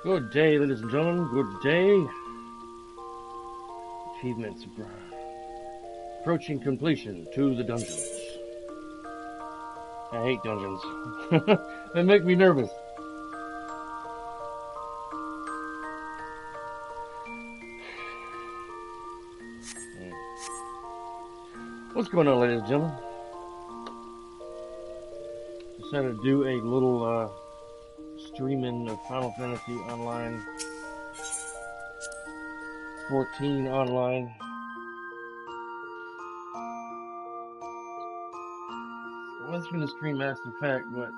Good day, ladies and gentlemen. Good day. Achievements approaching completion to the dungeons. I hate dungeons. They make me nervous. What's going on, ladies and gentlemen? Decided to do a little streaming of Final Fantasy Online 14 online. I was going to stream Mass Effect, but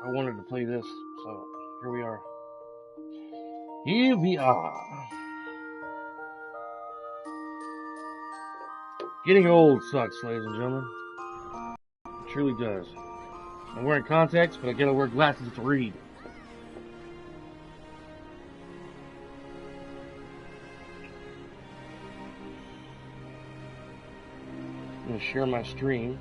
I wanted to play this, so here we are. Here we are. Getting old sucks, ladies and gentlemen. It truly does. I'm wearing contacts, but I gotta wear glasses to read. I'm gonna share my stream.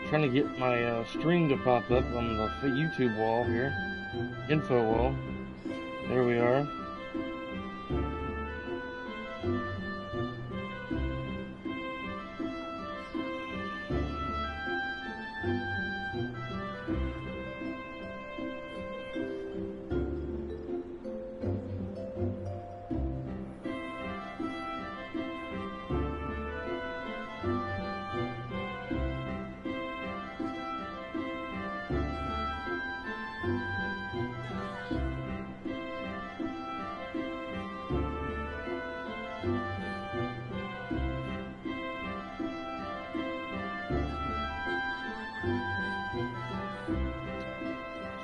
Trying to get my stream to pop up on the YouTube wall here. Info wall. There we are.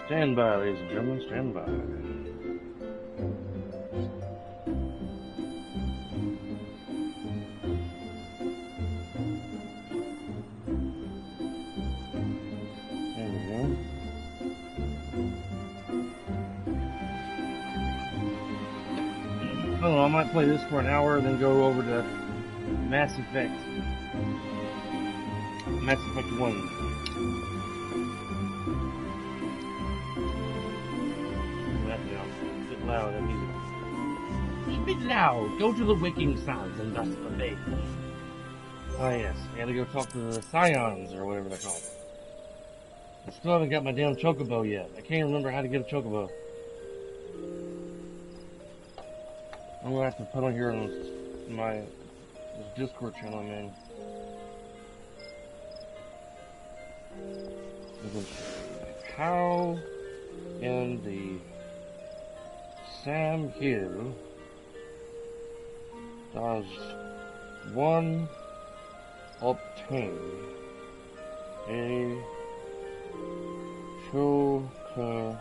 Stand by, ladies and gentlemen, stand by. There we go. I don't know, I might play this for an hour and then go over to Mass Effect. Mass Effect 1. Loud, that music. Should be loud. Go to the waking sounds and thus obey. Oh yes, I gotta go talk to the Scions or whatever they're called. I still haven't got my damn chocobo yet. I can't remember how to get a chocobo. I'm gonna have to put on here on my Discord channel, man. How in the Sam Hill does one obtain a chocobo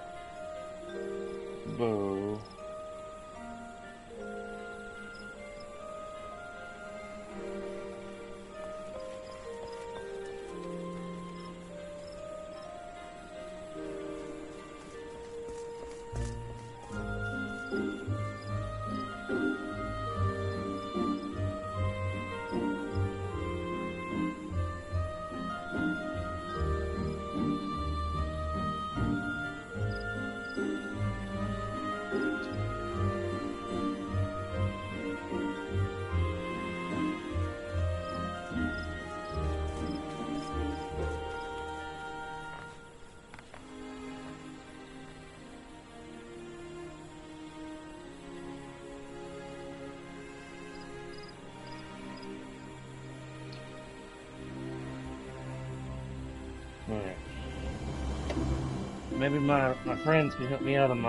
Maybe my friends can help me out in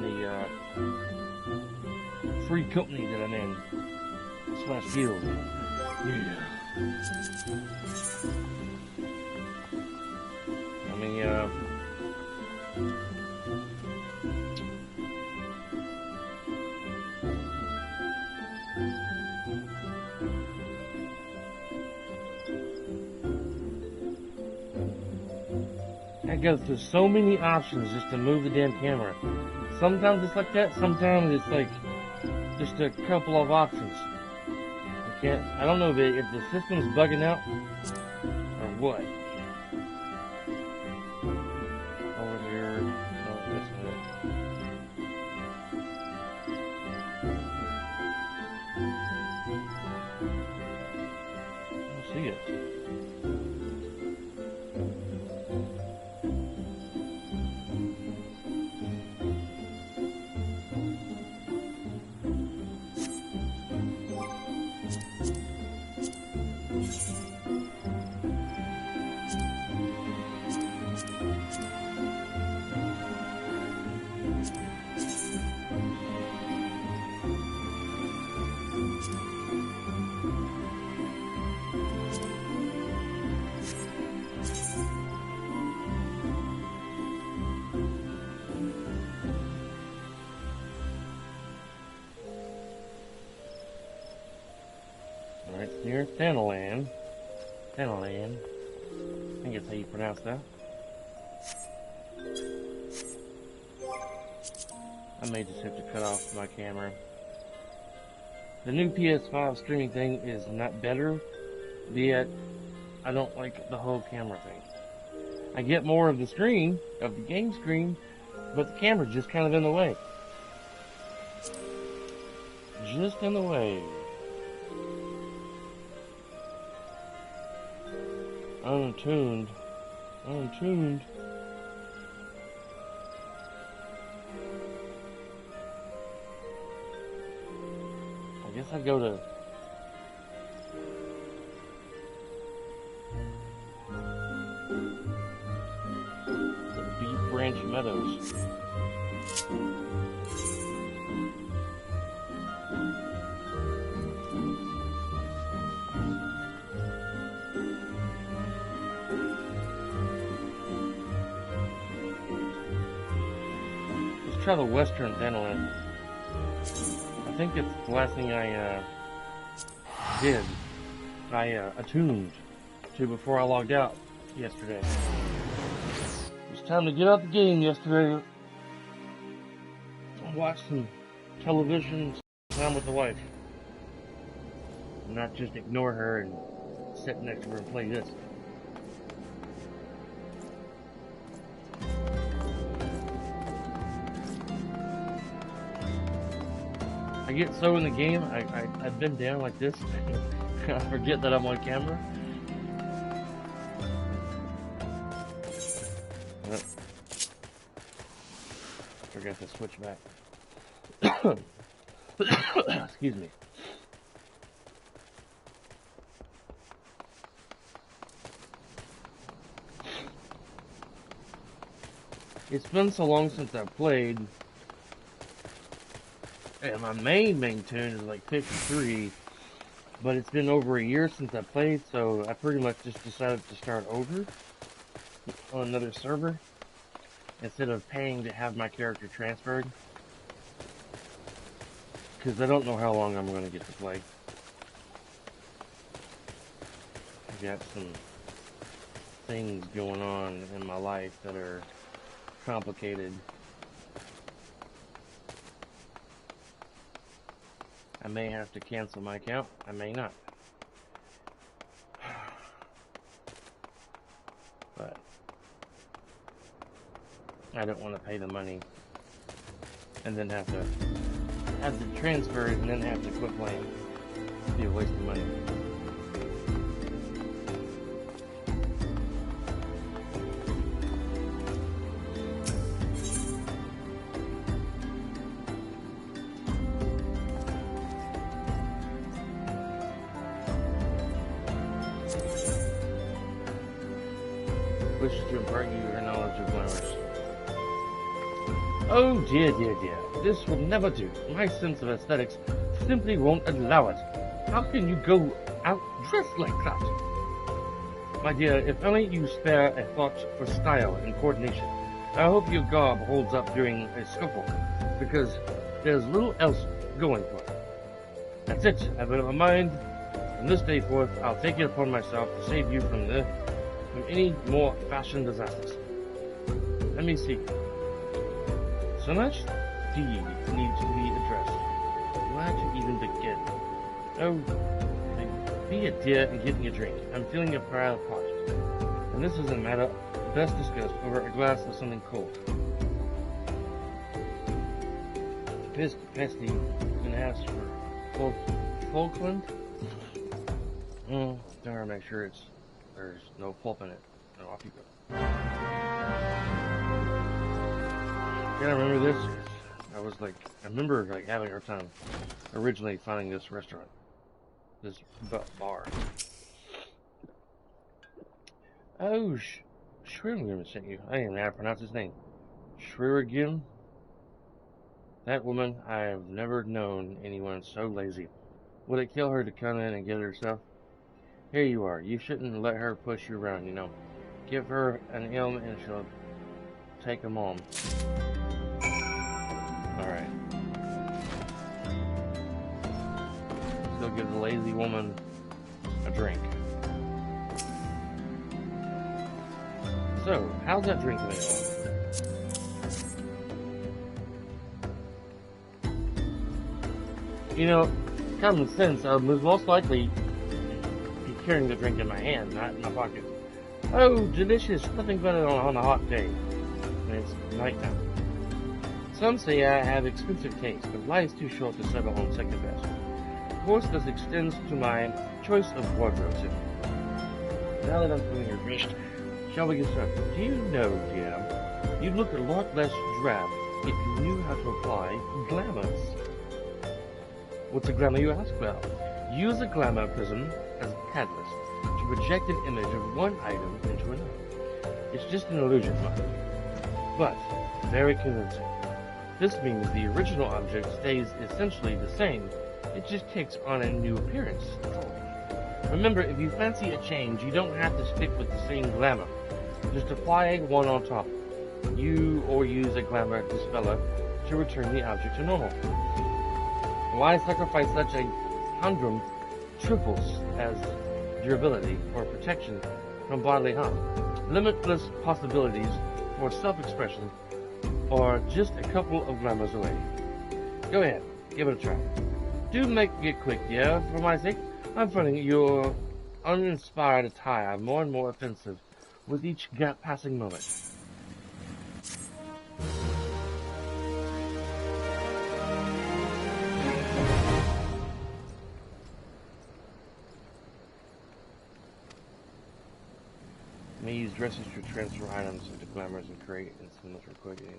the free company that I'm in. / guild. Yeah. I mean, I go through so many options just to move the damn camera. Sometimes it's like that, sometimes it's like just a couple of options. Can't, I don't know if the system's bugging out or what. Over here. No, this way. I don't see it. Alright, it's near Thanalan. Thanalan. I think that's how you pronounce that. I may just have to cut off my camera. The new PS5 streaming thing is not better, yet I don't like the whole camera thing. I get more of the screen, of the game screen, but the camera's just kind of in the way. Just in the way. Untuned. Untuned. I guess I'd go to the Beef Branch Meadows. Let's try the Western Thanalan. I think it's the last thing I did. I attuned to before I logged out yesterday. It was time to get out the game yesterday. Watch some television, time with the wife. Not just ignore her and sit next to her and play this. I get so in the game, I've been down like this, I forget that I'm on camera. Oh, forgot to switch back. Excuse me. It's been so long since I've played. And my main tune is like 53, but it's been over a year since I played, so I pretty much just decided to start over on another server instead of paying to have my character transferred, because I don't know how long I'm going to get to play. I got some things going on in my life that are complicated. I may have to cancel my account. I may not. But I don't want to pay the money and then have to transfer it and then have to quit playing. It'd be a waste of money. Wishes to impart you her knowledge of GLAMOURS. Oh dear, dear, dear. This will never do. My sense of aesthetics simply won't allow it. How can you go out dressed like that? My dear, if only you spare a thought for style and coordination. I hope your garb holds up during a scuffle, because there's little else going for it. That's it. I've made up my mind. From this day forth, I'll take it upon myself to save you from any more fashion disasters. Let me see. So much need to be addressed. Where to even begin? Oh, Be a dear and get me a drink. I'm feeling a proud parched. And this is a matter best discussed over a glass of something cold. Pesty can ask for Falkland. Better make sure there's no pulp in it. No, off you go. Can I remember this? I remember having a hard time originally finding this restaurant, this bar. Oh, Shriragim sent you. I didn't even know how to pronounce his name. Shriragim? That woman, I have never known anyone so lazy. Would it kill her to come in and get it herself? Here you are. You shouldn't let her push you around, you know. Give her an ailment and she'll take them on. Alright. Let's go give the lazy woman a drink. So, how's that drink made? You know, common sense, I was most likely be carrying the drink in my hand, not in my pocket. Oh, delicious! Nothing better on a hot day. And it's nighttime. Some say I have expensive taste, but life's too short to settle on second best. Of course, this extends to my choice of wardrobe too. Now that I'm feeling refreshed, shall we get started? Do you know, dear, you'd look a lot less drab if you knew how to apply glamours. What's a glamour, you ask? Well, use a glamour prism as a catalyst to project an image of one item into another. It's just an illusion, mind, but very convincing. This means the original object stays essentially the same, it just takes on a new appearance. Remember, if you fancy a change, you don't have to stick with the same glamour. Just apply one on top. Or use a glamour dispeller to return the object to normal. Why sacrifice such a humdrum triples as durability or protection from bodily harm? Limitless possibilities for self-expression are just a couple of glamours away. Go ahead, give it a try. Do make it quick, dear, for my sake. I'm finding your uninspired attire more and more offensive with each passing moment. May use dresses to transfer items into glamours and create instantaneous recording.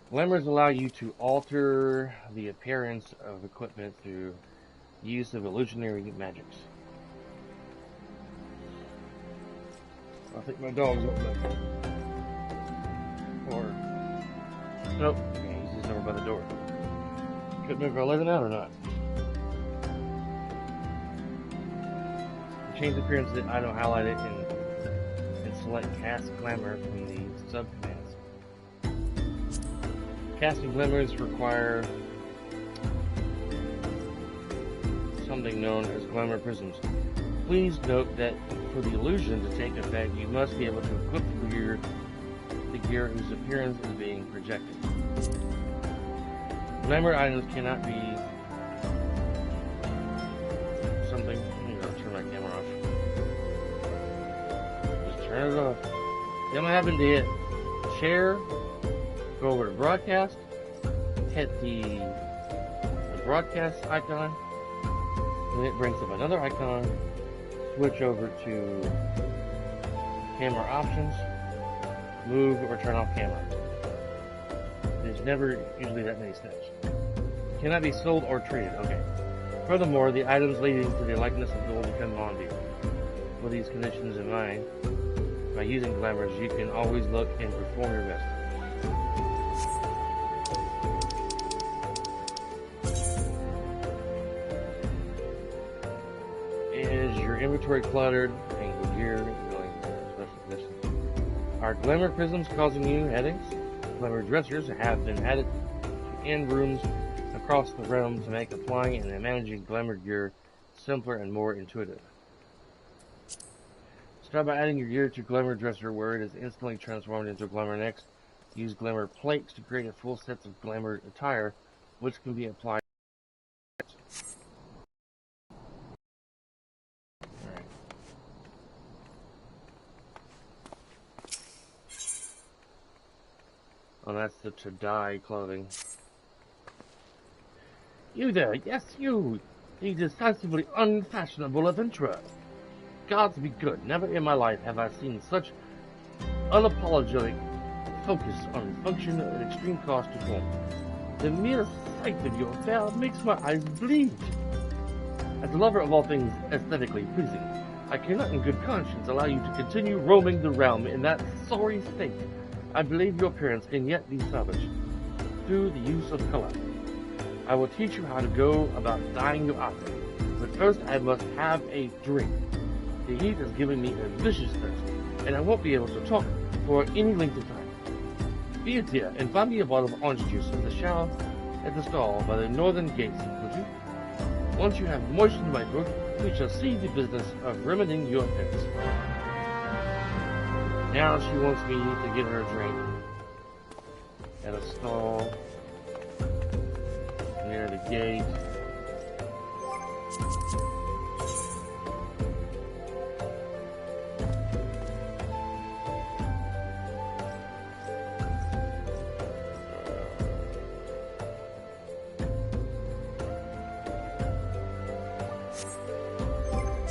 Glamours allow you to alter the appearance of equipment through use of illusionary magics. I think my dog's up there. Or nope, okay, he's just over by the door. Couldn't remember if I let him out or not. Change the appearance of the item highlighted and select Cast Glamour from the sub-commands. Casting glamours require something known as glamour prisms. Please note that for the illusion to take effect, you must be able to equip the gear whose appearance is being projected. Glamour items cannot be something. Turn my camera off. Just turn it off. Then what happened to hit share, go over to broadcast, hit the broadcast icon, and it brings up another icon, switch over to camera options, move or turn off camera. There's never usually that many steps. Cannot be sold or traded. Okay. Furthermore, the items leading to the likeness of gold become non-view. With these conditions in mind, by using glamours, you can always look and perform your best. Is your inventory cluttered? Angle gear, really special conditions. Are glamour prisms causing you headaches? Glamour dressers have been added to end rooms across the realm to make applying and managing glamour gear simpler and more intuitive. Start by adding your gear to glamour dresser where it is instantly transformed into glamour next. Use glamour plates to create a full set of glamour attire which can be applied Oh, that's the to-die clothing. You there, yes you! The decisively unfashionable adventurer. Gods be good, never in my life have I seen such unapologetic focus on function at extreme cost to form. The mere sight of your affair makes my eyes bleed. As a lover of all things aesthetically pleasing, I cannot in good conscience allow you to continue roaming the realm in that sorry state. I believe your appearance can yet be salvaged through the use of color. I will teach you how to go about dyeing your outfit, but first I must have a drink. The heat is giving me a vicious thirst, and I won't be able to talk for any length of time. Be a dear and find me a bottle of orange juice in the shower at the stall by the northern gates, would you? Once you have moistened my throat, we shall see the business of remedying your offense. Now she wants me to get her a drink at a stall near the gate.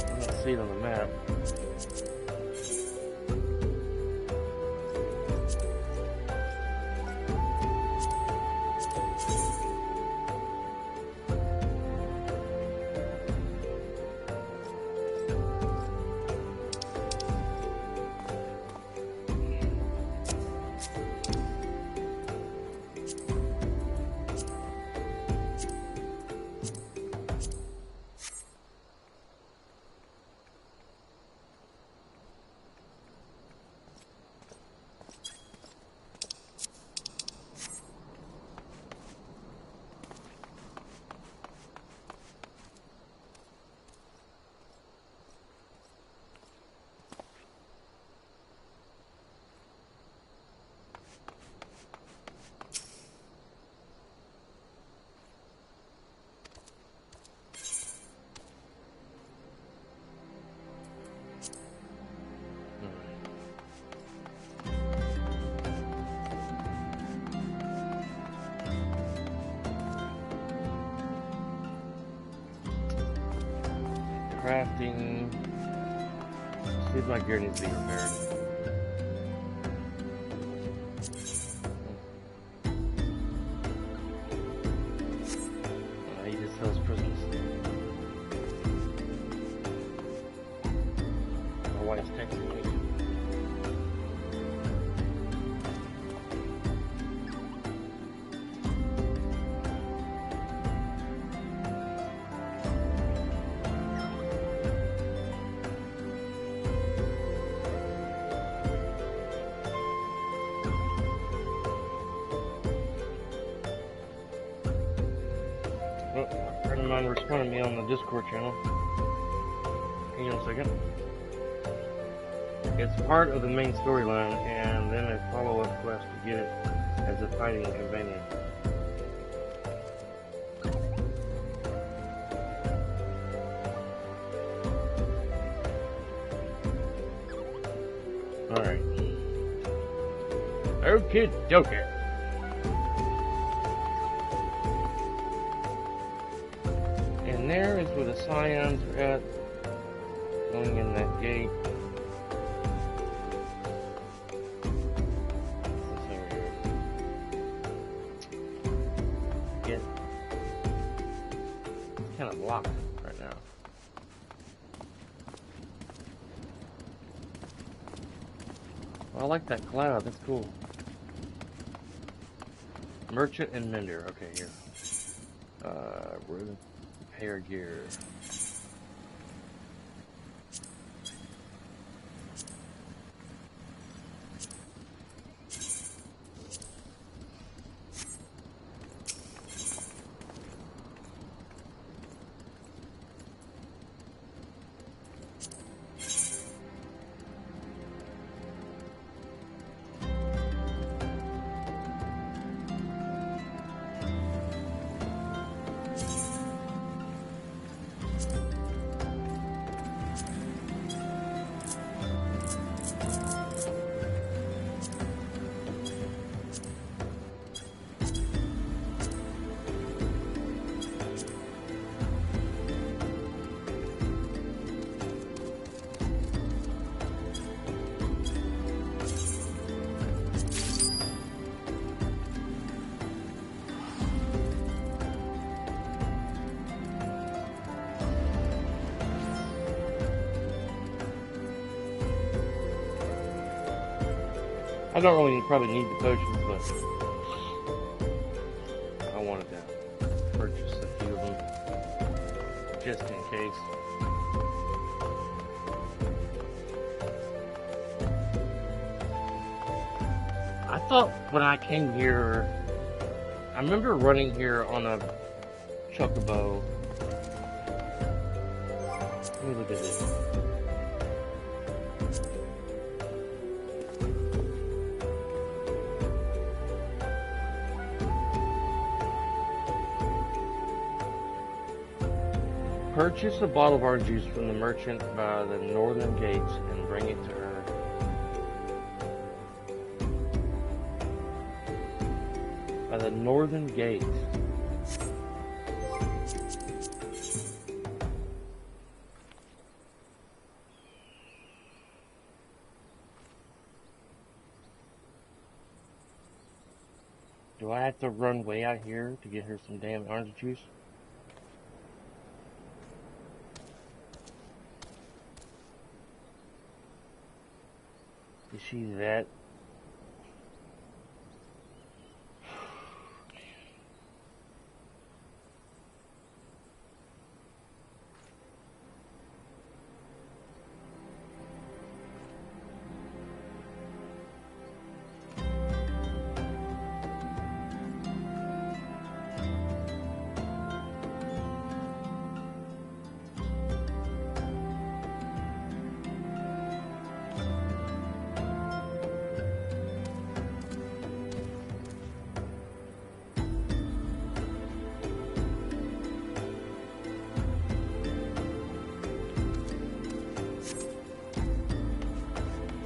I don't see it on the map. Crafting. See if my gear needs to be repaired. He just sells prisons. My wife's texting me. Responded me on the Discord channel. Hang on a second. It's part of the main storyline, and then a follow-up quest to get it as a fighting companion. Alright. Okie dokie. There is where the scions are at, going in that gate. What's this over here? It's kind of locked right now. Well, I like that cloud, that's cool. Merchant and Mender, okay, here. Where the hair gear. I don't really probably need the potions, but I wanted to purchase a few of them just in case. I thought when I came here, I remember running here on a chocobo. Let me look at this. Purchase a bottle of orange juice from the merchant by the northern gates and bring it to her. By the northern gates. Do I have to run way out here to get her some damn orange juice? Is she that?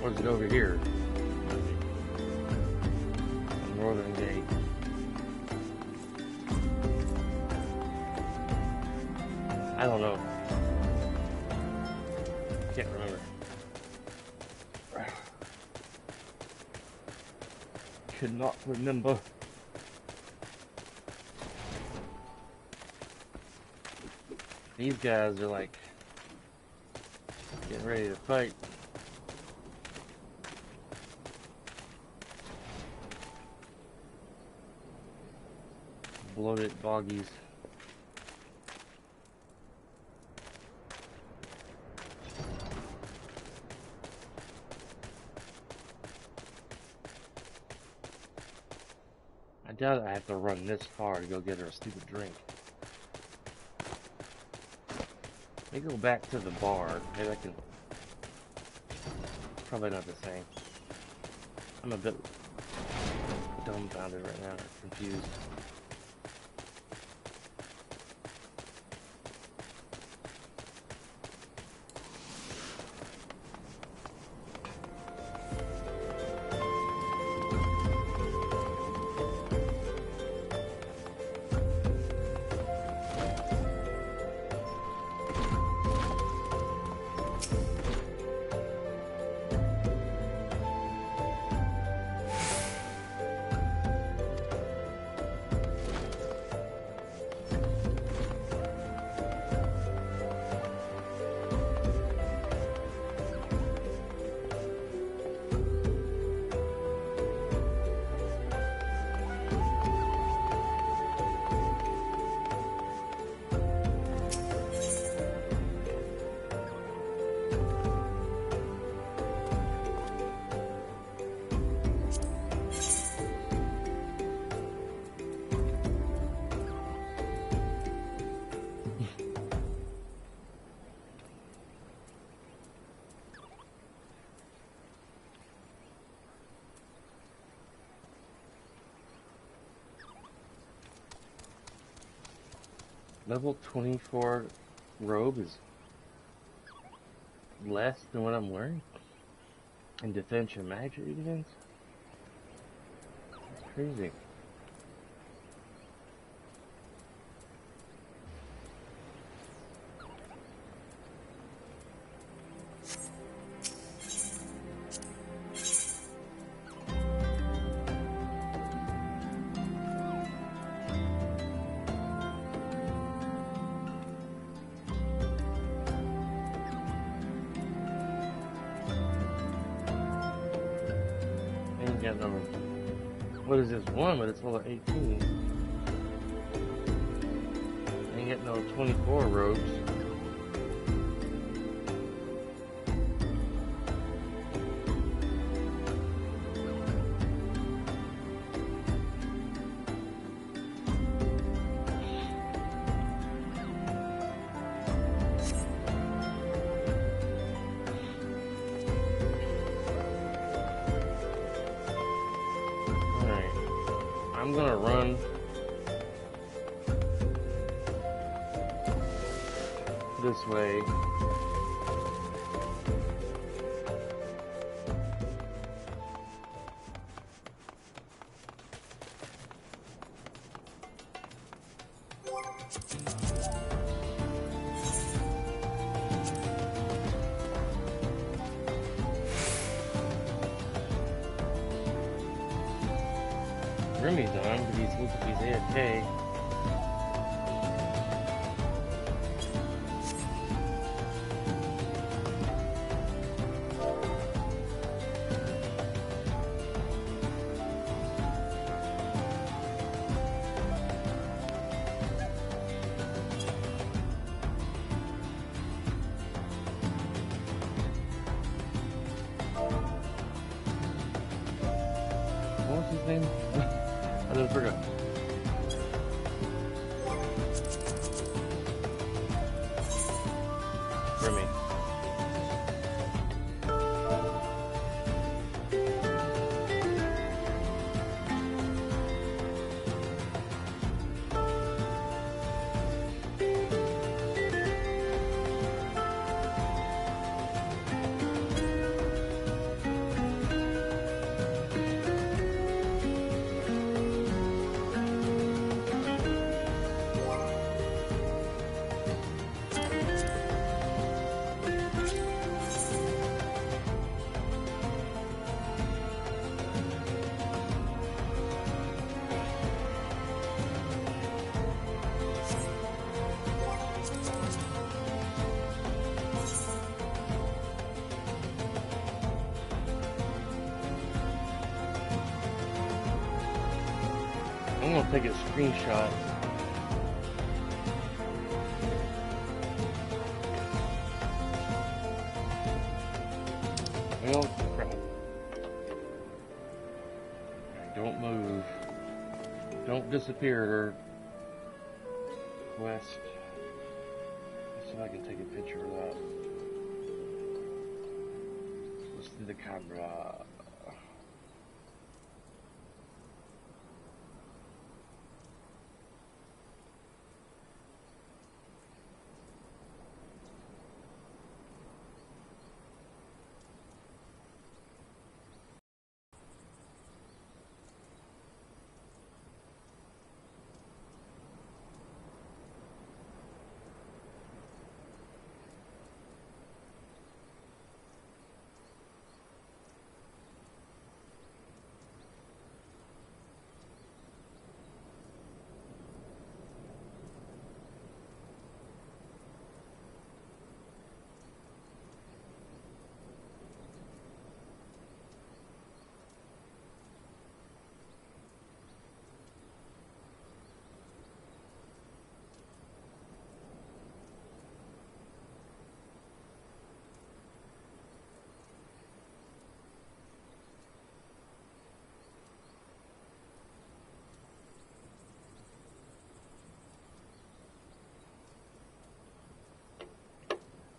Or is it over here? Northern gate. I don't know. Can't remember. Could not remember. These guys are like getting ready to fight. Bloated boggies. I doubt I have to run this far to go get her a stupid drink. Let me go back to the bar. Maybe I can. Probably not the same. I'm a bit dumbfounded right now, confused. Level 24 robe is less than what I'm wearing in defense and magic defense. That's crazy. got no. What is this? 1, but it's level 18. Ain't got no 24 robes. I'm gonna run this way. Remy's on, but he's looks like he's AFK. What's his name? I just forgot. Remy. I'm gonna take a screenshot. Well, crap. Don't move. Don't disappear. West. Let's see if I can take a picture of that. Let's do the camera.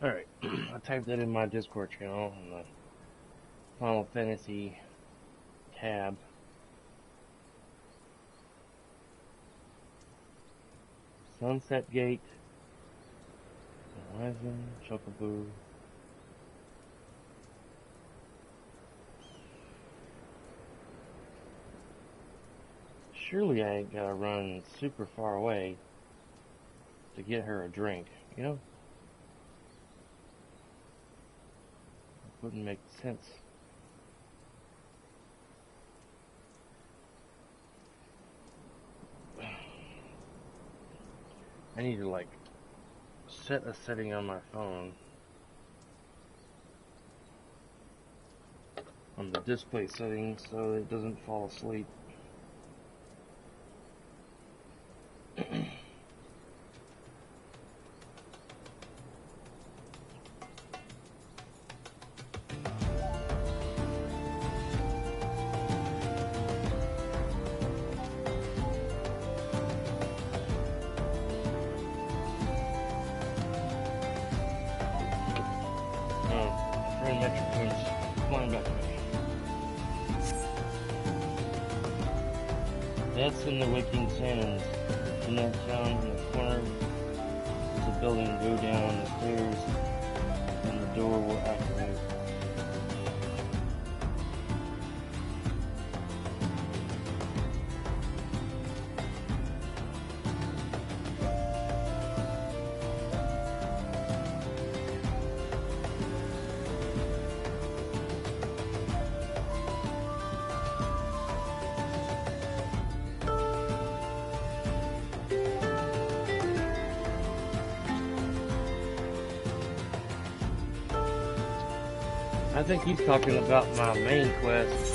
Alright, I typed that in my Discord channel in the Final Fantasy tab. Sunset Gate, Horizon, Chocobo. Surely I ain't gotta run super far away to get her a drink, you know? Wouldn't make sense. I need to like set a setting on my phone on the display settings so it doesn't fall asleep. That's in the Waking Sands. In that town in the corner, there's a building. Go down the stairs, and the door will activate. I think he's talking about my main quest.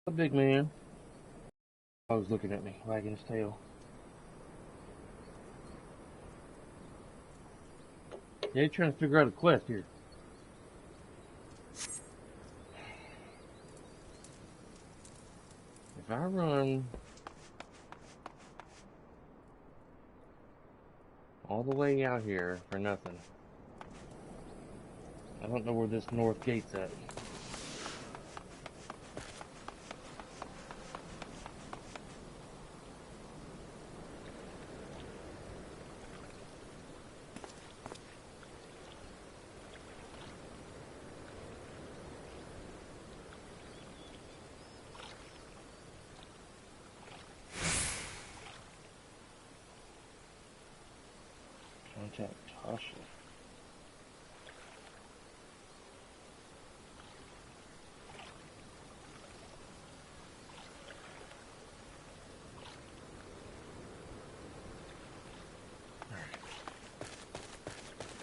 A big man. I was looking at me, wagging his tail. Yeah, he's trying to figure out a quest here. If I run all the way out here for nothing, I don't know where this north gate's at. Contact Tasha.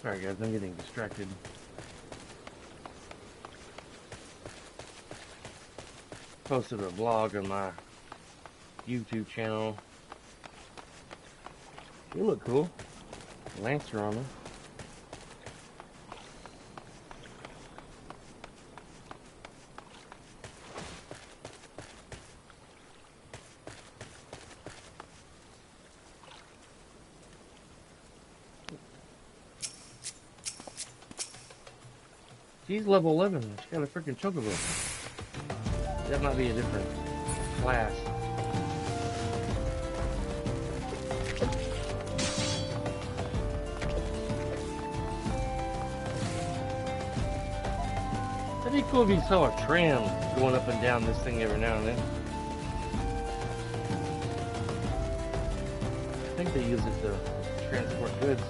Sorry guys, I'm getting distracted. Posted a vlog on my YouTube channel. You look cool. Lancer armor. She's level 11. She's got a freaking chocobo. That might be a different class. That'd be cool if you saw a tram going up and down this thing every now and then. I think they use it to transport goods.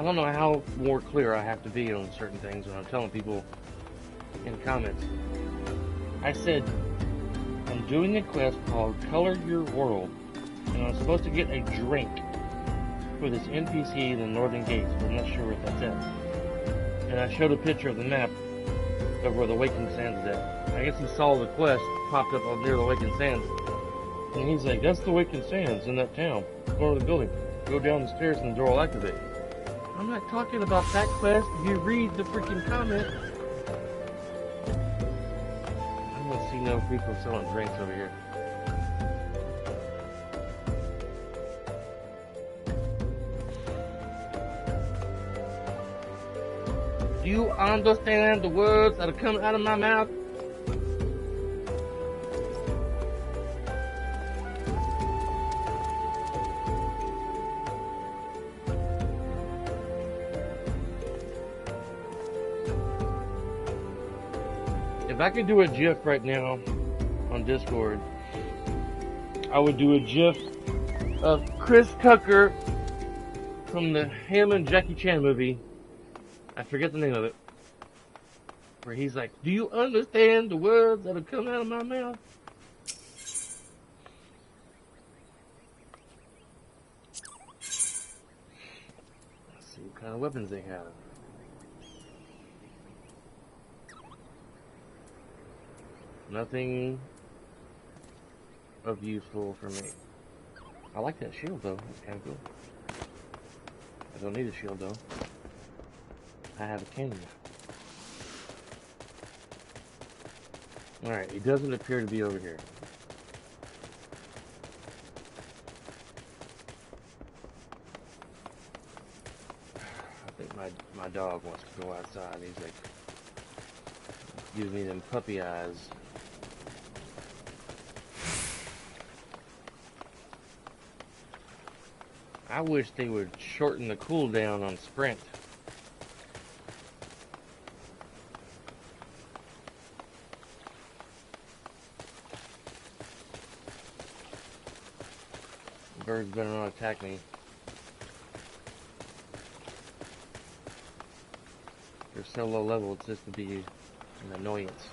don't know how more clear I have to be on certain things when I'm telling people in comments. I said, I'm doing a quest called Color Your World, and I'm supposed to get a drink for this NPC in the Northern Gates, but I'm not sure what that's at. And I showed a picture of the map of where the Waking Sands is at. I guess he saw the quest popped up near the Waking Sands, and he's like, that's the Waking Sands in that town. Go to the building, go down the stairs, and the door will activate. I'm not talking about that quest. If you read the freaking comment, I don't see no people selling drinks over here. Do you understand the words that are coming out of my mouth? If I could do a GIF right now on Discord, I would do a GIF of Chris Tucker from the him and Jackie Chan movie. I forget the name of it. Where he's like, do you understand the words that are coming out of my mouth? Let's see what kind of weapons they have. Nothing of useful for me. I like that shield though. It's kind of cool. I don't need a shield though. I have a cannon. Alright, he doesn't appear to be over here. I think my dog wants to go outside. He's like, gives me them puppy eyes. I wish they would shorten the cooldown on sprint. Birds better not attack me. They're so low level, it's just to be an annoyance.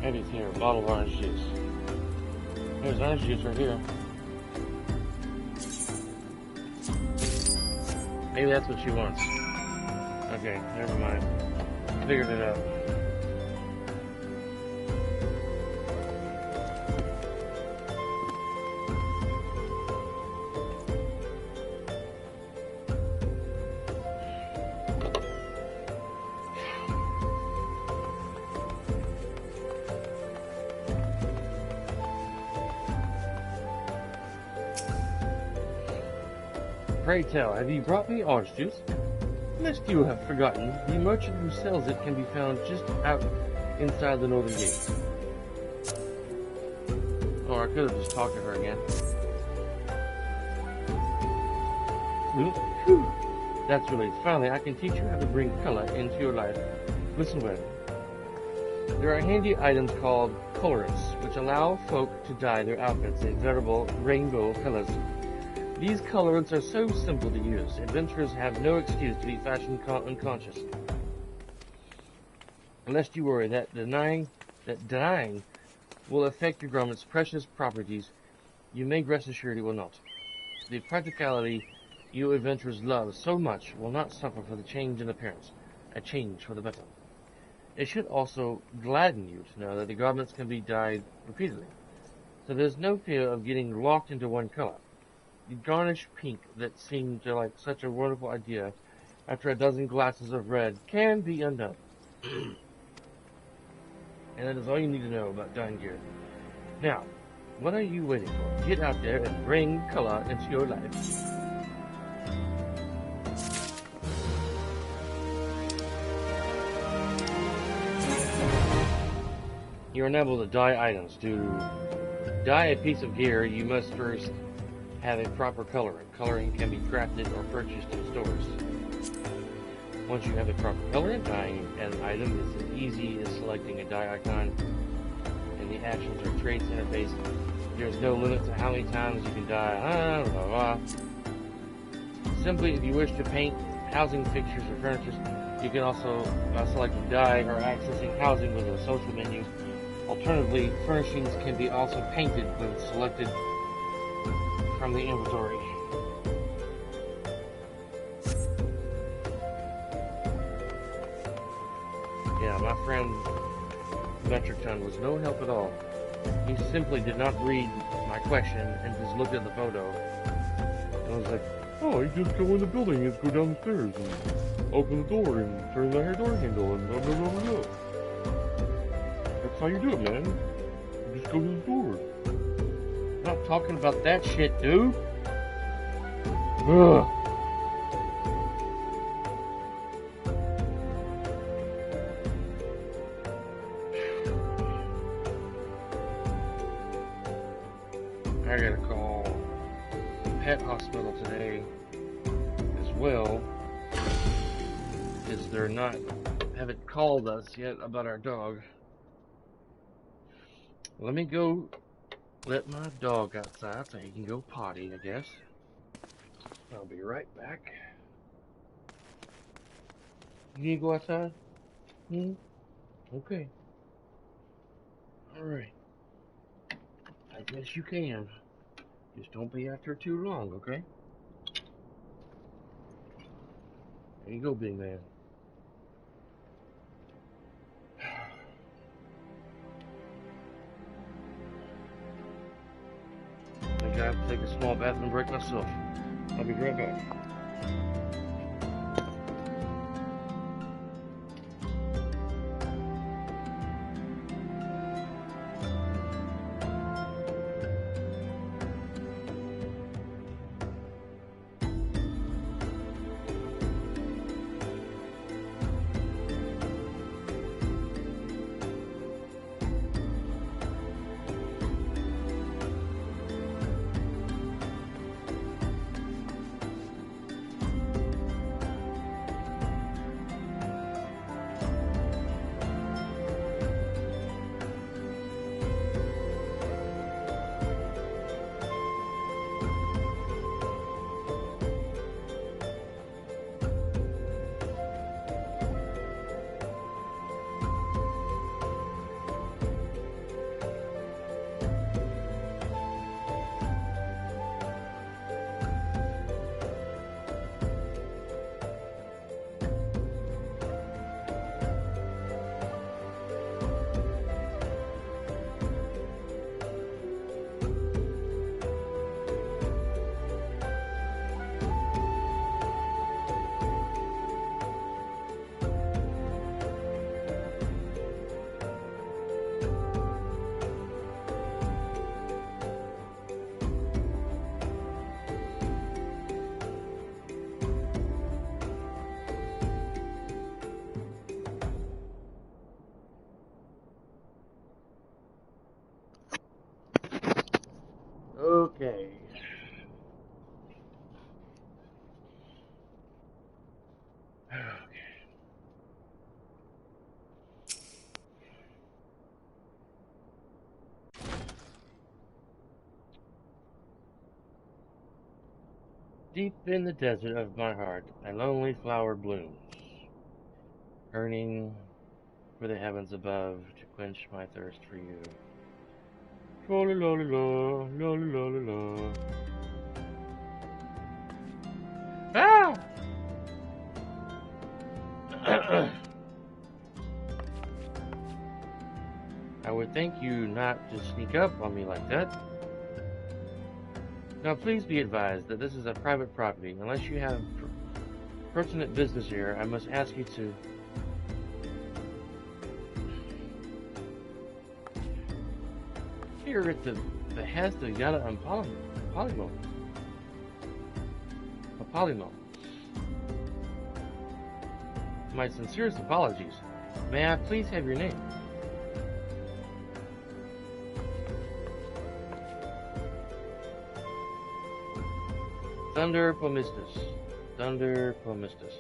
Maybe it's here, bottle of orange juice. There's orange juice right here. Maybe that's what she wants. Okay, never mind. Figured it out. Pray tell, have you brought me orange juice? Lest you have forgotten, the merchant who sells it can be found just out inside the northern gate. Or I could have just talked to her again. Whew. That's relief. Finally, I can teach you how to bring color into your life. Listen well. There are handy items called colorants, which allow folk to dye their outfits in veritable rainbow colors. These colorants are so simple to use, adventurers have no excuse to be fashion unconscious. Lest you worry that dyeing will affect your garment's precious properties, you may rest assured it will not. The practicality you adventurers love so much will not suffer for the change in appearance, a change for the better. It should also gladden you to know that the garments can be dyed repeatedly, so there's no fear of getting locked into one color. The garnish pink that seemed like such a wonderful idea after a dozen glasses of red can be undone. And that is all you need to know about dyeing gear. Now, what are you waiting for? Get out there and bring color into your life. You are now able to dye items. To dye a piece of gear, you must first have a proper colorant. Coloring can be crafted or purchased in stores. Once you have a proper colorant, dyeing an item is as easy as selecting a dye icon in the actions or traits interface. There is no limit to how many times you can dye. Simply, if you wish to paint housing fixtures or furniture, you can also select dye or accessing housing with a social menu. Alternatively, furnishings can be also painted when selected from the inventory. Yeah, my friend Metric Ton was no help at all. He simply did not read my question and just looked at the photo. And I was like, oh, you just go in the building and go down the stairs and open the door and turn the door handle and blah blah blah blah. That's how you do it, man. You just go to the door. I'm not talking about that shit, dude. Ugh. I gotta call the pet hospital today as well, because haven't called us yet about our dog. Let me go let my dog outside so he can go potty, I guess. I'll be right back. You need to go outside? Okay. Alright. I guess you can. Just don't be after too long, okay? There you go, big man. I think I have to take a small bathroom break myself. I'll be right back. Okay. Deep in the desert of my heart, a lonely flower blooms, yearning for the heavens above to quench my thirst for you. Tra-la-la-la-la, la-la-la-la-la. Ah! I would thank you not to sneak up on me like that. Now please be advised that this is a private property. Unless you have pertinent business here, I must ask you to... Here at the behest of Yada and Polymo. My sincerest apologies. May I please have your name? Thunder Pomistus. Thunder Pomistus.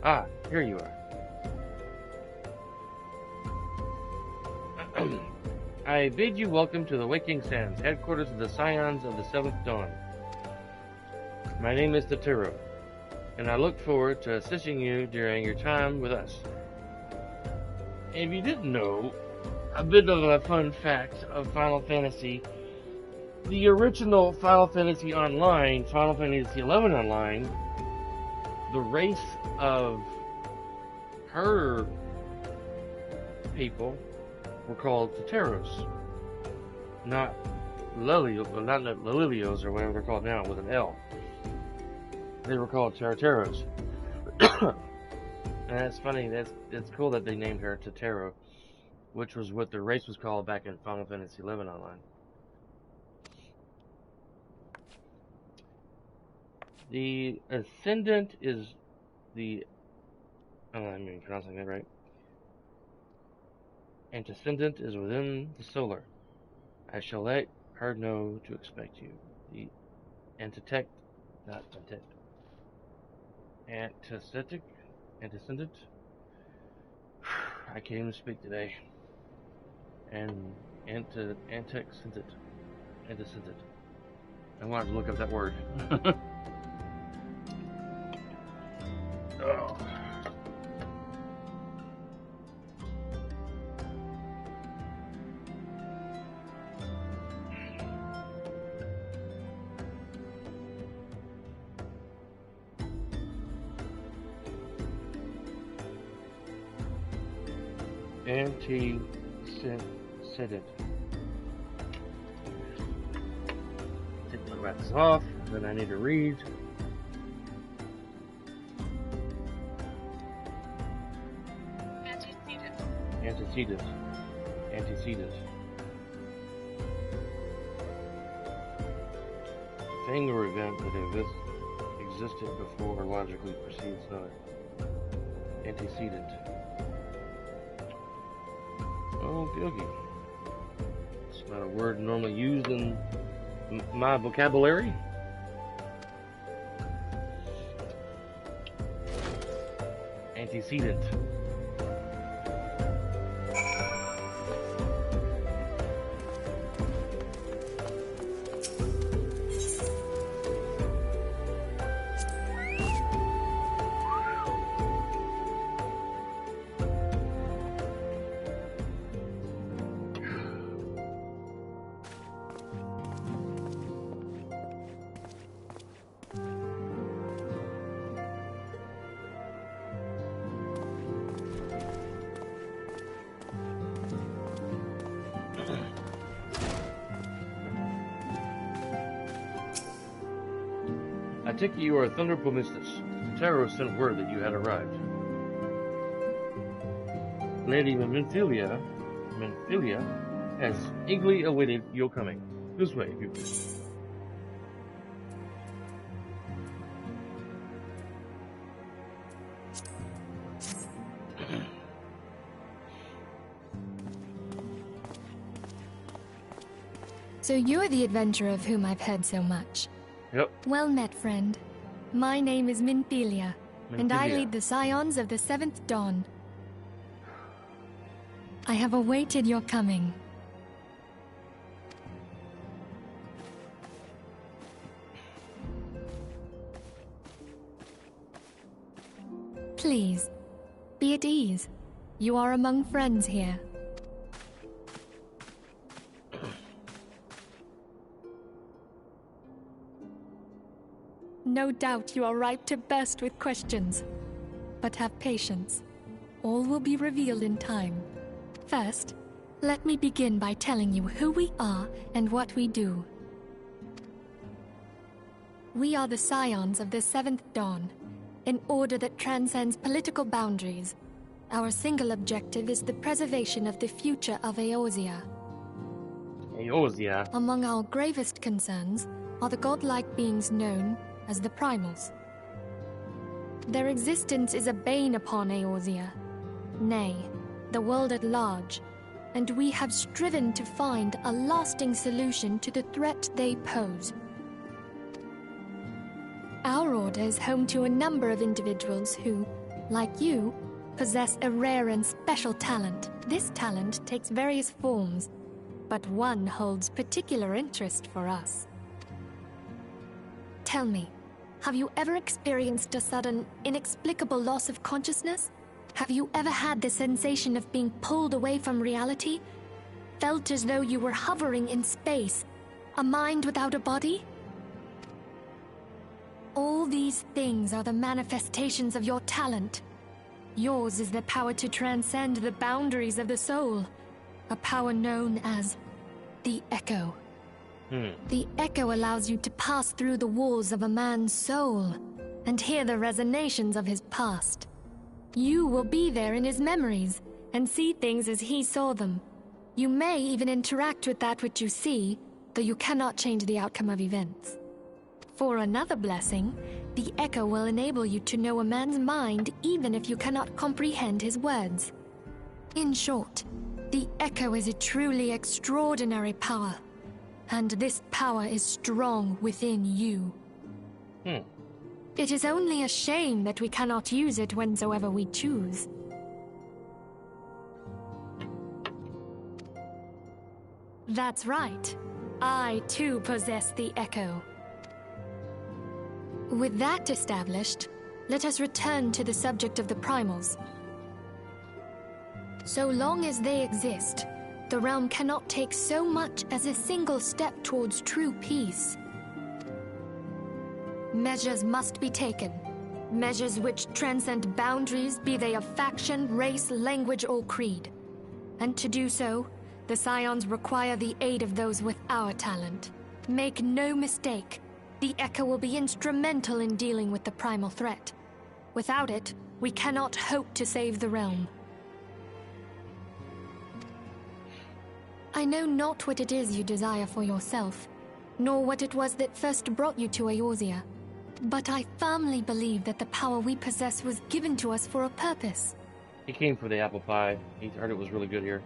Ah, here you are. I bid you welcome to the Waking Sands, headquarters of the Scions of the Seventh Dawn. My name is Taturo, and I look forward to assisting you during your time with us. If you didn't know, a bit of a fun fact of Final Fantasy: the original Final Fantasy Online, Final Fantasy XI Online, the race of her people were called Tateros, not Lilios or whatever they're called now with an L. They were called Tateros. And that's funny. It's cool that they named her Tatero, which was what the race was called back in Final Fantasy XI Online. The Ascendant is the... I'm pronouncing that right. Antecedent is within the solar. I shall let her know to expect you. The antecedent. I can't even speak today. And antecedent. I wanted to look up that word. Oh. Antecedent. Take my glasses off, then I need to read. Antecedent. Thing or event that existed before or logically precedes another. Antecedent. Okay. It's not a word normally used in my vocabulary. Antecedent. I take it you are Thunder Pomistus. Taro sent word that you had arrived. Lady Memphilia has eagerly awaited your coming. This way, if you please. So you're the adventurer of whom I've heard so much. Yep. Well met, friend. My name is Memphilia, and I lead the Scions of the Seventh Dawn. I have awaited your coming. Please, be at ease. You are among friends here. No doubt you are ripe to burst with questions. But have patience. All will be revealed in time. First, let me begin by telling you who we are and what we do. We are the Scions of the Seventh Dawn, an order that transcends political boundaries. Our single objective is the preservation of the future of Eorzea. Eorzea? Among our gravest concerns are the godlike beings known as the Primals. Their existence is a bane upon Eorzea, nay, the world at large, and we have striven to find a lasting solution to the threat they pose. Our order is home to a number of individuals who, like you, possess a rare and special talent. This talent takes various forms, but one holds particular interest for us. Tell me, have you ever experienced a sudden, inexplicable loss of consciousness? Have you ever had the sensation of being pulled away from reality? Felt as though you were hovering in space, a mind without a body? All these things are the manifestations of your talent. Yours is the power to transcend the boundaries of the soul, a power known as the Echo. The Echo allows you to pass through the walls of a man's soul and hear the resonations of his past. You will be there in his memories and see things as he saw them. You may even interact with that which you see, though you cannot change the outcome of events. For another blessing, the Echo will enable you to know a man's mind even if you cannot comprehend his words. In short, the Echo is a truly extraordinary power, and this power is strong within you. It is only a shame that we cannot use it whensoever we choose. That's right. I too possess the Echo. With that established, let us return to the subject of the Primals. So long as they exist, the realm cannot take so much as a single step towards true peace. Measures must be taken. Measures which transcend boundaries, be they of faction, race, language, or creed. And to do so, the Scions require the aid of those with our talent. Make no mistake, the Echo will be instrumental in dealing with the primal threat. Without it, we cannot hope to save the realm. I know not what it is you desire for yourself, nor what it was that first brought you to Eorzea. But I firmly believe that the power we possess was given to us for a purpose. He came for the apple pie. He heard it was really good here.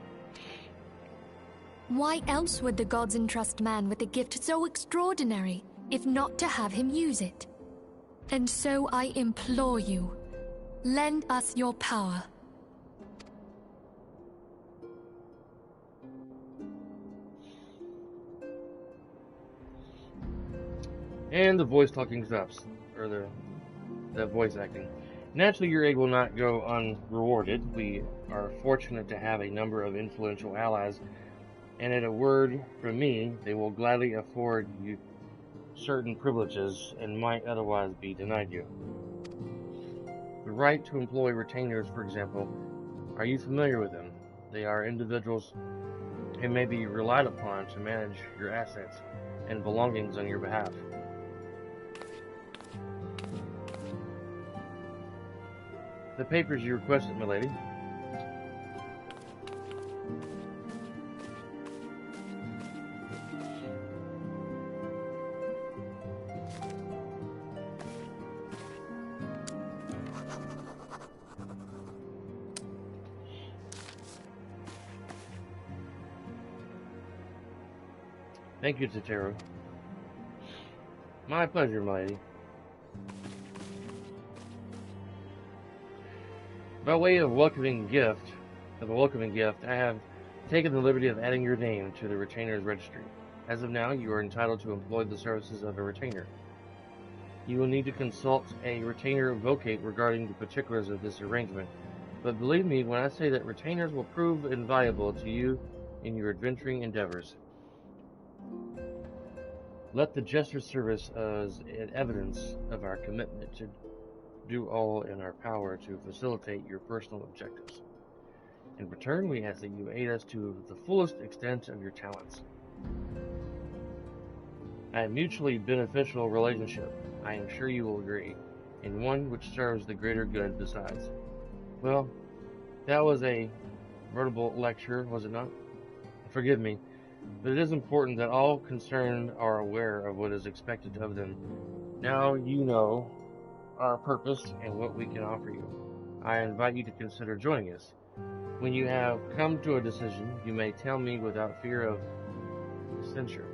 Why else would the gods entrust man with a gift so extraordinary, if not to have him use it? And so I implore you, lend us your power. And the voice talking stops, or the voice acting. Naturally, your aid will not go unrewarded. We are fortunate to have a number of influential allies, and at a word from me, they will gladly afford you certain privileges and might otherwise be denied you. The right to employ retainers, for example, are you familiar with them? They are individuals who may be relied upon to manage your assets and belongings on your behalf. The papers you requested, my lady. Thank you, Totoro. My pleasure, my lady. By way of a welcoming gift, I have taken the liberty of adding your name to the retainer's registry. As of now, you are entitled to employ the services of a retainer. You will need to consult a retainer vocate regarding the particulars of this arrangement, but believe me when I say that retainers will prove invaluable to you in your adventuring endeavors. Let the gesture serve as evidence of our commitment to do all in our power to facilitate your personal objectives. In return, we ask that you aid us to the fullest extent of your talents. A mutually beneficial relationship, I am sure you will agree. and one which serves the greater good besides. Well, that was a veritable lecture, was it not? Forgive me, but it is important that all concerned are aware of what is expected of them. Now you know our purpose and what we can offer you. I invite you to consider joining us. When you have come to a decision, you may tell me without fear of censure.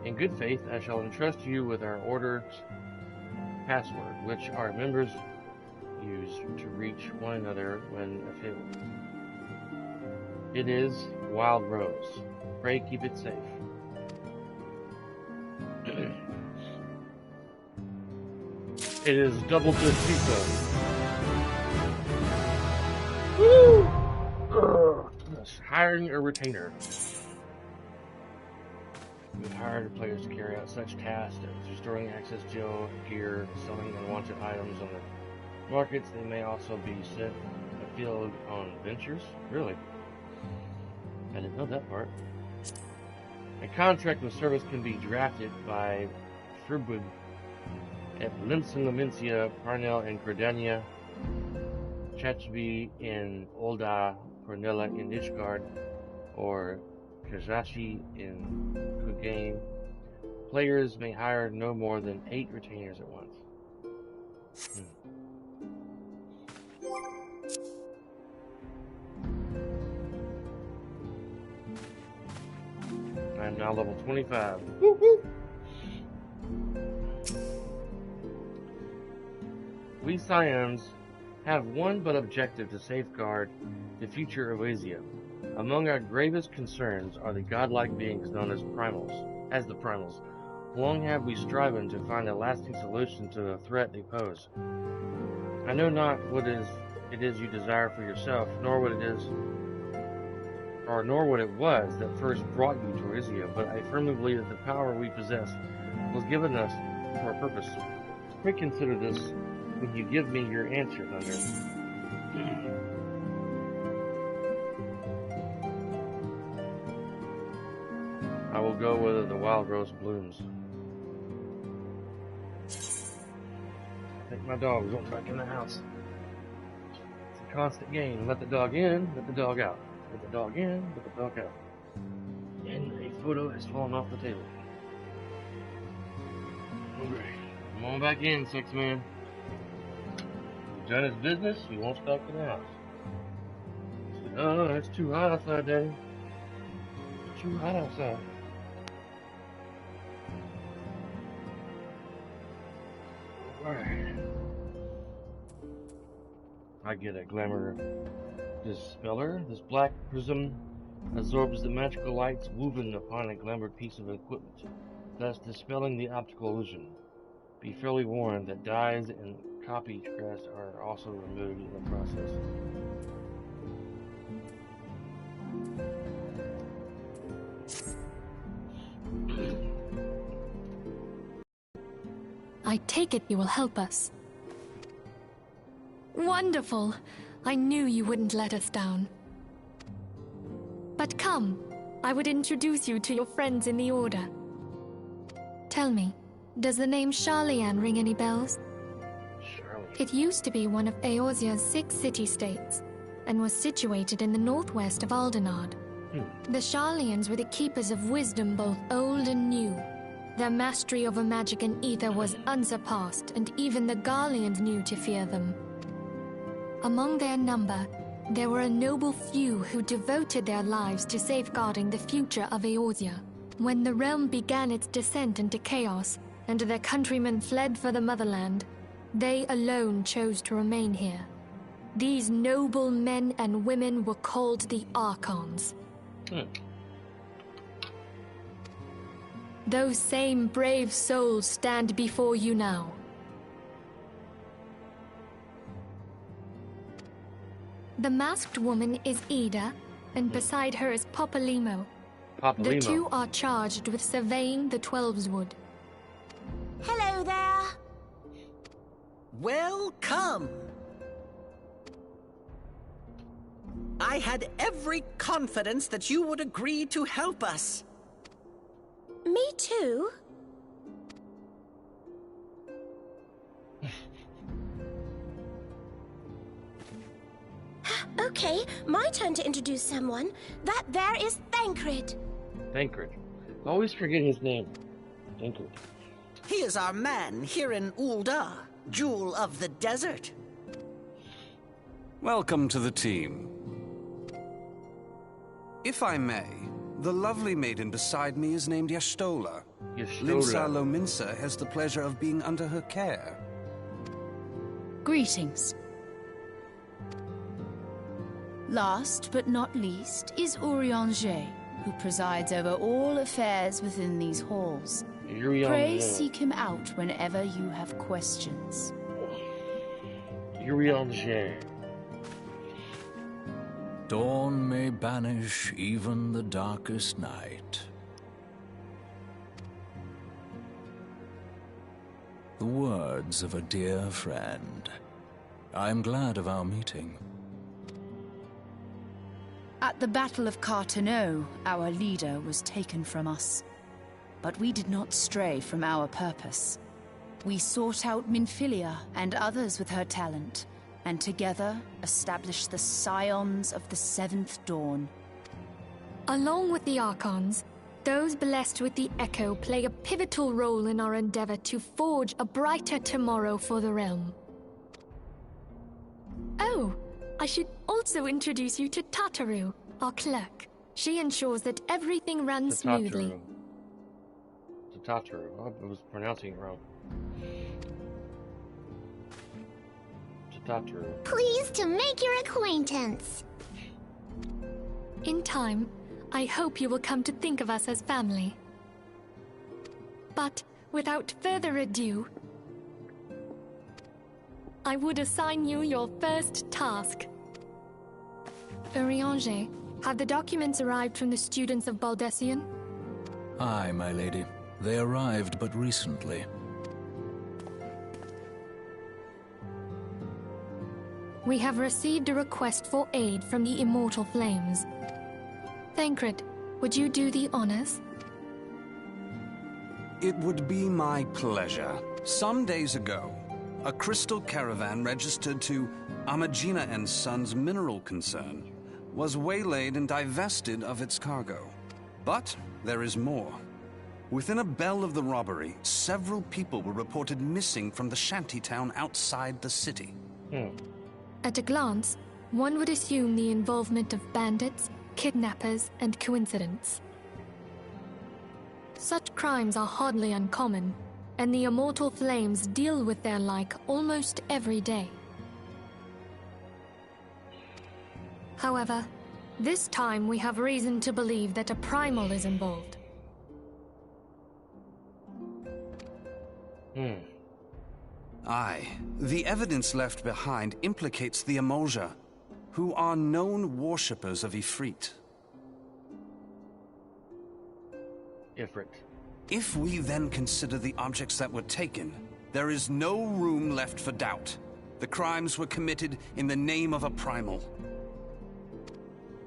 In good faith, I shall entrust you with our order's password, which our members use to reach one another when afield. It is Wild Rose. Pray keep it safe. It is Double Despicito. Woo! Hiring a retainer. We've hired players to carry out such tasks as restoring access gear, selling unwanted items on the markets. They may also be sent afield on ventures. Really? I didn't know that part. A contract of service can be drafted by Fribwood at Limsa, Parnell, and Credania, Chachby in Olda, Cornella in Ishgard, or Kazashi in Kugane. Players may hire no more than 8 retainers at once. I am now level 25. Woo-hoo! We Scions have one but objective to safeguard the future of Oasia. Among our gravest concerns are the godlike beings known as the Primals. Long have we striven to find a lasting solution to the threat they pose. I know not what it is you desire for yourself, nor what it was that first brought you to Oasia, but I firmly believe that the power we possess was given us for a purpose. Pray consider this when you give me your answer, Thunder. I will go whether the wild rose blooms. I think my dog's going back in the house. It's a constant game. Let the dog in, let the dog out. Let the dog in, let the dog out. And a photo has fallen off the table. Okay, come on back in, sex man. He's done his business, he won't stop in the house. He said, oh, it's too hot outside, Daddy. It's too hot outside. Alright. I get a glamour dispeller. This black prism absorbs the magical lights woven upon a glamored piece of equipment, thus dispelling the optical illusion. Be fairly warned that dyes and copy stress are also removed in the process. I take it you will help us. Wonderful! I knew you wouldn't let us down. But come, I would introduce you to your friends in the Order. Tell me, does the name Sharlayan ring any bells? Charlie. It used to be one of Eorzea's 6 city-states, and was situated in the northwest of Aldenard. The Sharlayans were the keepers of wisdom both old and new. Their mastery over magic and ether was unsurpassed, and even the Garleans knew to fear them. Among their number, there were a noble few who devoted their lives to safeguarding the future of Eorzea. When the realm began its descent into chaos, and their countrymen fled for the motherland, they alone chose to remain here. These noble men and women were called the Archons. Those same brave souls stand before you now. The masked woman is Ida, and beside her is Popalimo. The two are charged with surveying the Twelveswood. Hello there. Welcome. I had every confidence that you would agree to help us. Me too. Okay, my turn to introduce someone. That there is Thancred. Thancred. I always forget his name. Thancred. He is our man here in Ulda, Jewel of the Desert. Welcome to the team. If I may, the lovely maiden beside me is named Y'shtola. Limsa Lominsa has the pleasure of being under her care. Greetings. Last but not least is Urianger, who presides over all affairs within these halls. Pray seek him out whenever you have questions. Urianger. Dawn may banish even the darkest night. The words of a dear friend. I am glad of our meeting. At the Battle of Carteneau, our leader was taken from us. But we did not stray from our purpose. We sought out Minfilia and others with her talent, and together established the Scions of the Seventh Dawn. Along with the Archons, those blessed with the Echo play a pivotal role in our endeavor to forge a brighter tomorrow for the realm. Oh, I should also introduce you to Tataru, our clerk. She ensures that everything runs smoothly. Tataru. I was pronouncing it wrong. Tataru. Pleased to make your acquaintance. In time, I hope you will come to think of us as family. But without further ado, I would assign you your first task. Urianger, have the documents arrived from the students of Baldessian? Aye, my lady. They arrived but recently. We have received a request for aid from the Immortal Flames. Thancred, would you do the honors? It would be my pleasure. Some days ago, a crystal caravan registered to Amagina & Sons mineral concern was waylaid and divested of its cargo. But there is more. Within a bell of the robbery, several people were reported missing from the shantytown outside the city. At a glance, one would assume the involvement of bandits, kidnappers, and coincidence. Such crimes are hardly uncommon, and the Immortal Flames deal with their like almost every day. However, this time we have reason to believe that a primal is involved. Aye, the evidence left behind implicates the Emolja, who are known worshippers of Ifrit. Ifrit. If we then consider the objects that were taken, there is no room left for doubt. The crimes were committed in the name of a primal.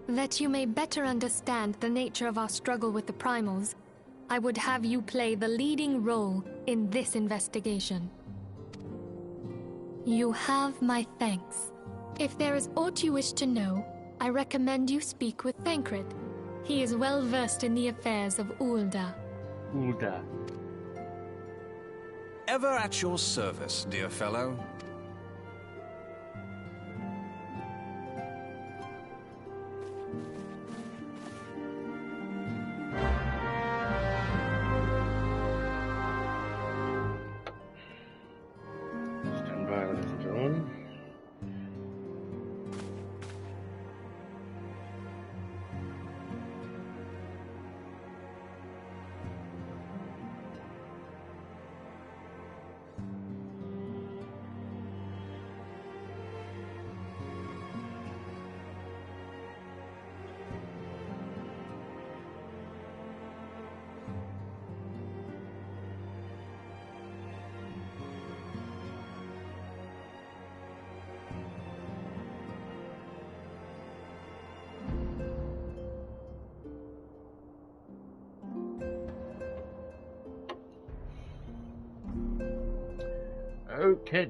That you may better understand the nature of our struggle with the primals, I would have you play the leading role in this investigation. You have my thanks. If there is aught you wish to know, I recommend you speak with Thancred. He is well versed in the affairs of Ulda. Ulda. Ever at your service, dear fellow. Stand by, ladies and gentlemen. Okay,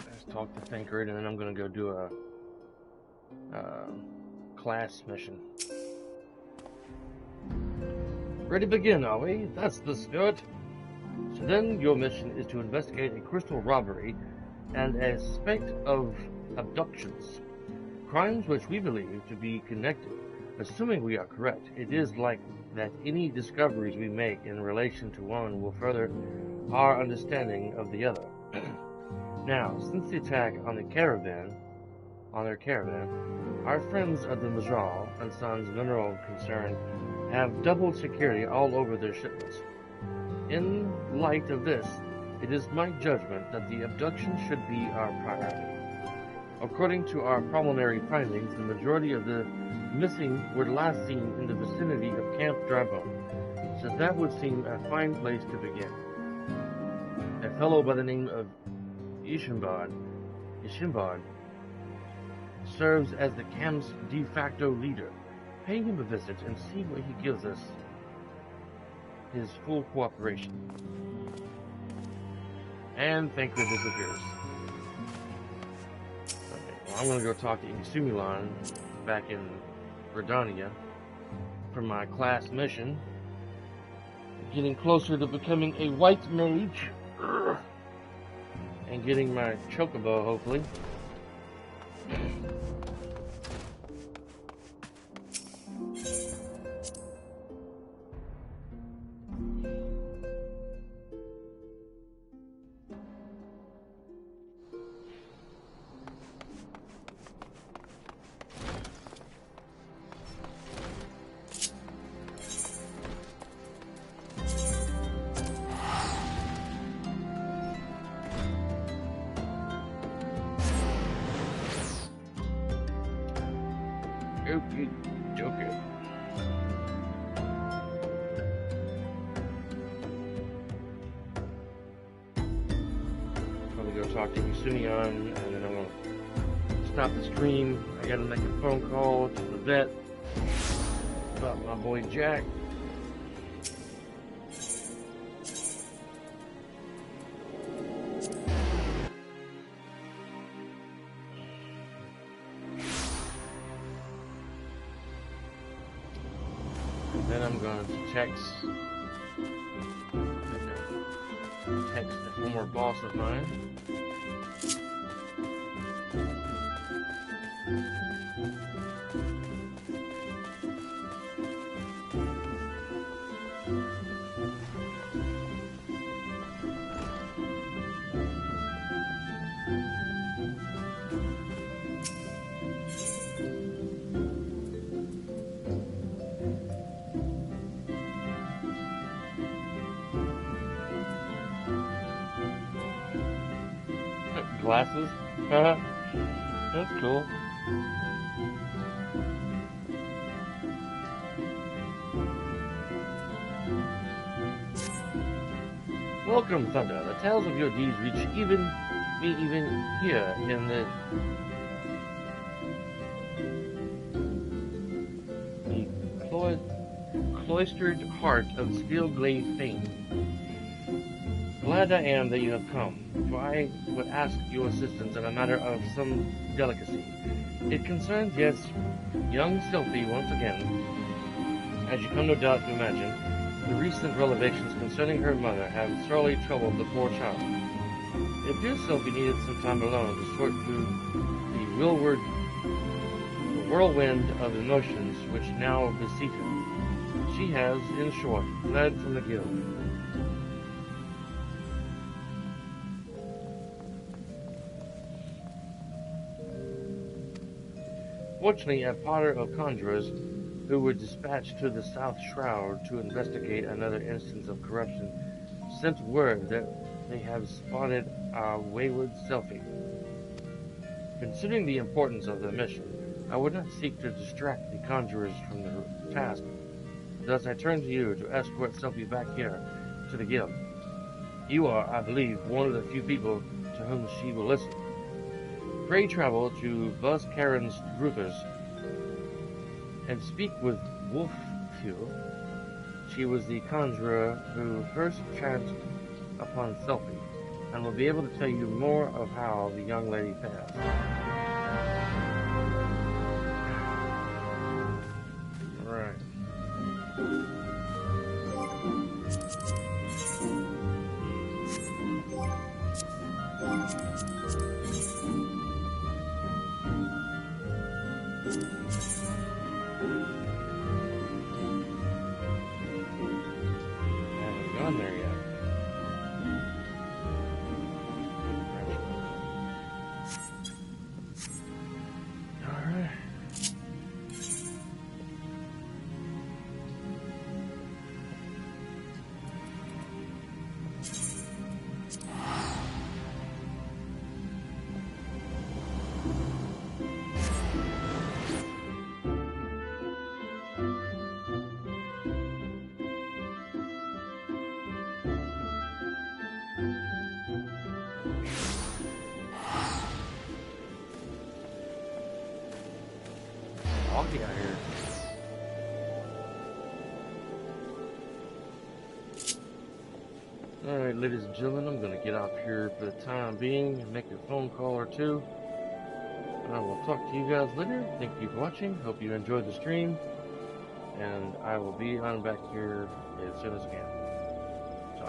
let's talk to Thancred, and then I'm gonna go do a class mission. Ready to begin, are we? That's the spirit. So then, your mission is to investigate a crystal robbery and a suspect of abductions. Crimes which we believe to be connected. Assuming we are correct, it is like that any discoveries we make in relation to one will further our understanding of the other. Now, since the attack on their caravan, our friends of the Majal and Sons Mineral Concern have doubled security all over their shipments. In light of this, it is my judgment that the abduction should be our priority. According to our preliminary findings, the majority of the missing were last seen in the vicinity of Camp Dragon, so that would seem a fine place to begin. A fellow by the name of Ishimbad serves as the camp's de facto leader. Pay him a visit and see what he gives us his full cooperation. And Thancred disappears. Okay, well, I'm gonna go talk to Isumilan back in Redania for my class mission. Getting closer to becoming a white mage. And getting my chocobo, hopefully. Okay, okay. Probably go talk to Yusumion, and then I'm gonna stop the stream. I gotta make a phone call to the vet about my boy Jack. Then I'm going to text a former boss of mine. Glasses? That's cool. Welcome, Thunder. The tales of your deeds reach me even here in the cloistered heart of Steelglade fame. Glad I am that you have come, for I would ask your assistance in a matter of some delicacy. It concerns, yes, young Sylphie once again. As you come no doubt to imagine, the recent revelations concerning her mother have sorely troubled the poor child. It appears Sylphie needed some time alone to sort through the whirlwind of emotions which now beseech her. She has, in short, fled from the guild. Fortunately, a potter of conjurers who were dispatched to the South Shroud to investigate another instance of corruption sent word that they have spotted our wayward Sylphie. Considering the importance of the mission, I would not seek to distract the conjurers from their task. Thus I turn to you to escort Sylphie back here to the guild. You are, I believe, one of the few people to whom she will listen. Pray travel to Buzz Karen's Ruthers and speak with Wolftew. She was the conjurer who first chanced upon Sylphie, and will be able to tell you more of how the young lady fared. coffee out here. Alright, ladies and gentlemen, I'm going to get off here for the time being and make a phone call or two. I will talk to you guys later. Thank you for watching. Hope you enjoyed the stream. And I will be on back here as soon as I can.